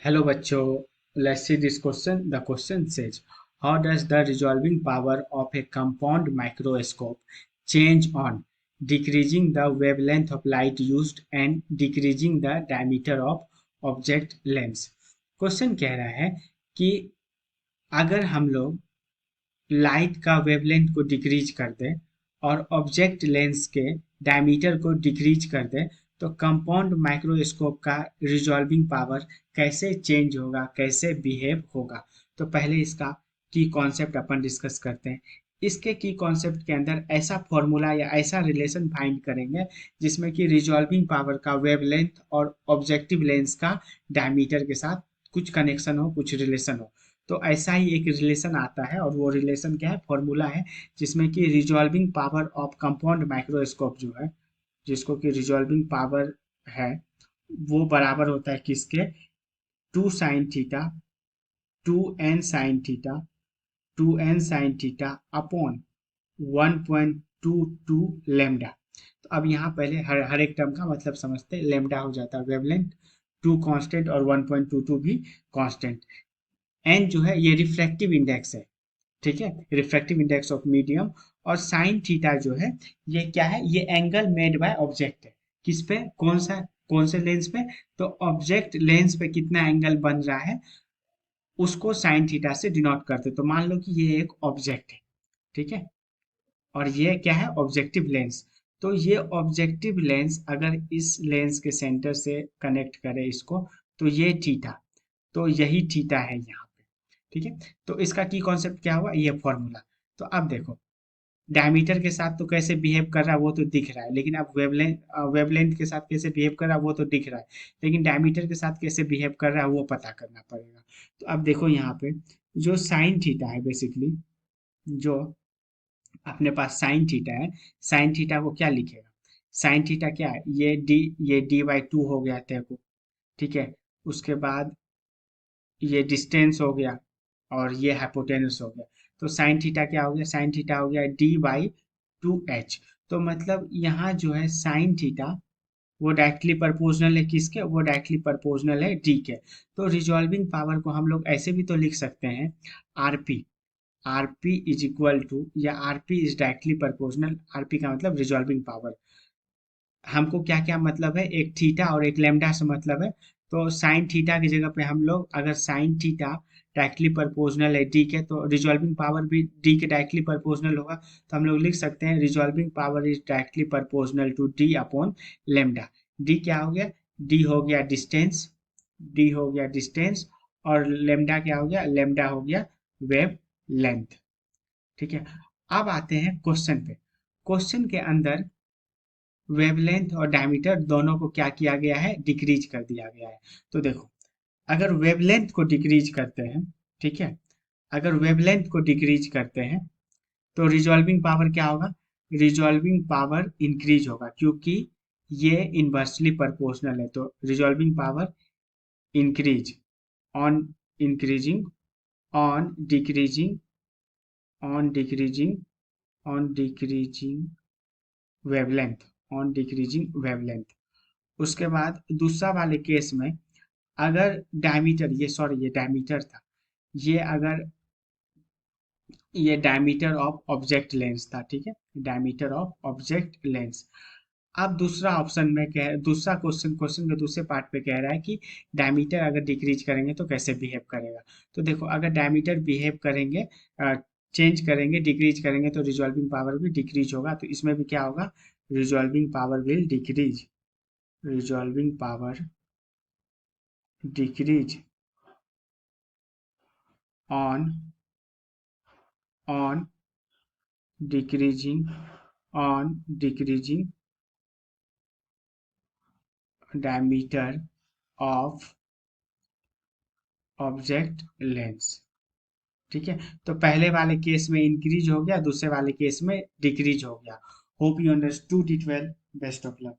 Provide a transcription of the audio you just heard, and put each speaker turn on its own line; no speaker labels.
Hello bachcho, let's see this question. The question says, how does the resolving power of a compound microscope change on decreasing the wavelength of light used and decreasing the diameter of object lens? Question कह रहा है कि अगर हम लोग light का wavelength को decrease कर दें और ऑब्जेक्ट लेंस के डायमीटर को डिक्रीज कर दें तो कंपाउंड माइक्रोस्कोप का रिजॉल्विंग पावर कैसे चेंज होगा, कैसे बिहेव होगा। तो पहले इसका की कॉन्सेप्ट अपन डिस्कस करते हैं। इसके की कॉन्सेप्ट के अंदर ऐसा फॉर्मूला या ऐसा रिलेशन फाइंड करेंगे जिसमें कि रिजॉल्विंग पावर का वेवलेंथ और ऑब्जेक्टिव लेंस का डायमीटर के साथ कुछ कनेक्शन हो, कुछ रिलेशन हो। तो ऐसा ही एक रिलेशन आता है और वो रिलेशन क्या है, फॉर्मूला है जिसमें कि resolving power of compound microscope जो है, जिसको कि रिजॉल्विंग पावर है, वो बराबर होता है किसके, two sine theta, two n sine theta upon 1.22 lambda. तो अब यहाँ पहले हर एक टर्म का मतलब समझते हैं। लेमडा हो जाता है वेवलेंथ, टू कांस्टेंट और 1.22 भी कांस्टेंट। एन जो है ये रिफ्रैक्टिव इंडेक्स है, ठीक है, रिफ्रैक्टिव इंडेक्स ऑफ मीडियम। और साइन थीटा जो है ये क्या है, ये एंगल मेड बाय ऑब्जेक्ट है। किस पे, कौन से लेंस पे, तो ऑब्जेक्ट लेंस पे कितना एंगल बन रहा है उसको साइन थीटा से डिनोट करते। तो मान लो कि ये एक ऑब्जेक्ट है, ठीक है, और ये क्या है, ऑब्जेक्टिव लेंस। तो ये ऑब्जेक्टिव लेंस अगर इस लेंस के सेंटर से कनेक्ट करे इसको, तो ये थीटा, तो यही थीटा है यहाँ पे, ठीक है। तो इसका की कॉन्सेप्ट क्या हुआ, ये फॉर्मूला। तो अब देखो डायमीटर के साथ तो कैसे बिहेव कर रहा है वो तो दिख रहा है, लेकिन अब वेवलेंथ के साथ कैसे बिहेव कर रहा है वो तो दिख रहा है, लेकिन डायमीटर के साथ कैसे बिहेव कर रहा है वो पता करना पड़ेगा। तो अब देखो यहाँ पे जो साइन थीटा है, बेसिकली जो अपने पास साइन थीटा है, साइन थीटा को क्या लिखेगा, साइन थीटा क्या है, ये डी बाई टू हो गया तेरे को, ठीक है। उसके बाद ये डिस्टेंस हो गया और ये हाइपोटेनस हो गया। तो साइन थीटा क्या हो गया, साइन थीटा हो गया डी बाई टू एच। तो मतलब यहाँ जो है साइन थीटा वो डायरेक्टली प्रोपोर्शनल है किसके, वो डायरेक्टली प्रोपोर्शनल है डी के। तो रिजॉल्विंग पावर को हम लोग ऐसे भी तो लिख सकते हैं, RP, RP is equal to, या RP is directly proportional, RP का मतलब रिजॉल्विंग पावर। हमको क्या क्या मतलब है, एक थीटा और एक लेमडा से मतलब है। तो साइन थीटा की जगह पे हम लोग अगर साइन थीटा डायरेक्टली प्रोपोर्शनल है डी के, तो रिजॉल्विंग पावर भी डी के डायरेक्टली प्रोपोर्शनल होगा। तो हम लोग लिख सकते हैं resolving power is directly proportional to D upon lambda. D क्या हो गया, डी हो गया डिस्टेंस, डी हो गया डिस्टेंस, और लेमडा क्या हो गया, लेमडा हो गया वेव लेंथ, ठीक है। अब आते हैं क्वेश्चन पे। क्वेश्चन के अंदर वेवलेंथ और डायमीटर दोनों को क्या किया गया है, डिक्रीज कर दिया गया है। तो देखो अगर वेवलेंथ को डिक्रीज करते हैं, ठीक है, अगर वेवलेंथ को डिक्रीज करते हैं तो रिजॉल्विंग पावर क्या होगा, रिजॉल्विंग पावर इंक्रीज होगा, क्योंकि ये इन्वर्सली प्रोपोर्शनल है। तो resolving power increase on increasing, on decreasing, on decreasing, on decreasing wavelength, on decreasing wavelength. उसके बाद दूसरा वाले केस में अगर डायमीटर, ये सॉरी ये डायमीटर था, ये अगर ये डायमीटर ऑफ ऑब्जेक्ट लेंस था, ठीक है, डायमीटर ऑफ ऑब्जेक्ट लेंस। अब दूसरा ऑप्शन में कह, दूसरा क्वेश्चन, क्वेश्चन के दूसरे पार्ट पे कह रहा है कि डायमीटर अगर डिक्रीज करेंगे तो कैसे बिहेव करेगा। तो देखो अगर डायमीटर बिहेव करेंगे, चेंज करेंगे, डिक्रीज करेंगे, तो रिजॉल्विंग पावर भी डिक्रीज होगा। तो इसमें भी क्या होगा, resolving power will decrease, resolving power decrease on, on decreasing, on decreasing diameter of object lens, ठीक है। तो पहले वाले केस में इंक्रीज हो गया, दूसरे वाले केस में डिक्रीज हो गया। Hope you understood it well, best of luck.